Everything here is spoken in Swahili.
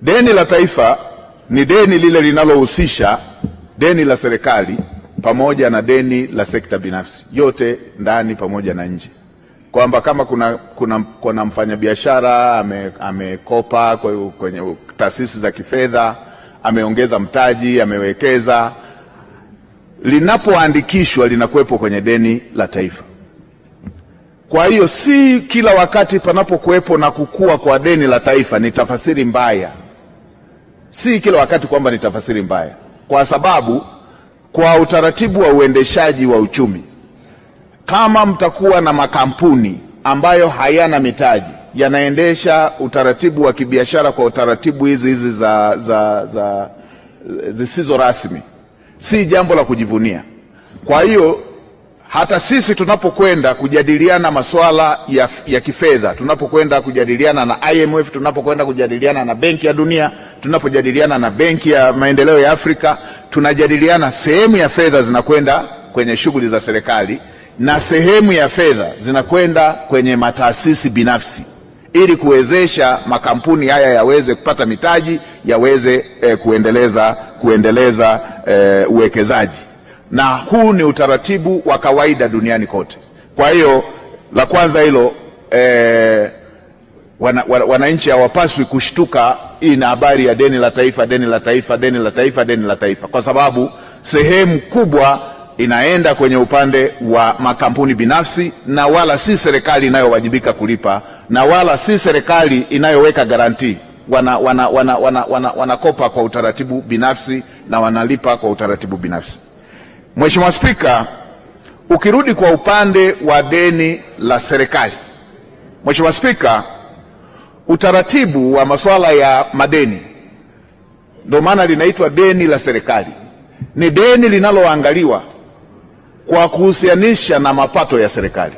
Deni la taifa ni deni lile linalohusisha deni la serikali pamoja na deni la sekta binafsi, yote ndani pamoja na nje. Kwamba kama kuna mfanyabiashara amekopa kwenye taasisi za kifedha, ameongeza mtaji, amewekeza, linapoandikishwa linakuwepo kwenye deni la taifa. Kwa hiyo si kila wakati panapokuwepo na kukua kwa deni la taifa ni tafasiri mbaya. Si kila wakati kwamba ni tafasiri mbaya, kwa sababu kwa utaratibu wa uendeshaji wa uchumi, kama mtakuwa na makampuni ambayo hayana mitaji, yanaendesha utaratibu wa kibiashara kwa utaratibu hizi zisizo rasmi, si jambo la kujivunia. Kwa hiyo hata sisi tunapokwenda kujadiliana masuala ya kifedha, tunapokwenda kujadiliana na IMF, tunapokwenda kujadiliana na Benki ya Dunia, tunapojadiliana na Benki ya Maendeleo ya Afrika, tunajadiliana sehemu ya fedha zinakwenda kwenye shughuli za serikali na sehemu ya fedha zinakwenda kwenye mataasisi binafsi, ili kuwezesha makampuni haya yaweze kupata mitaji, yaweze kuendeleza uwekezaji. Na huu ni utaratibu wa kawaida duniani kote. Kwa hiyo la kwanza hilo, wananchi hawapaswi kushtuka hii na habari ya deni la taifa, deni la taifa, deni la taifa, deni la taifa, kwa sababu sehemu kubwa inaenda kwenye upande wa makampuni binafsi, na wala si serikali inayowajibika kulipa, na wala si serikali inayoweka garantii. Wanakopa kwa utaratibu binafsi na wanalipa kwa utaratibu binafsi. Mheshimiwa Spika, ukirudi kwa upande wa deni la serikali, Mheshimiwa Spika, utaratibu wa masuala ya madeni, ndio maana linaitwa deni la serikali, ni deni linaloangaliwa kwa kuhusianisha na mapato ya serikali.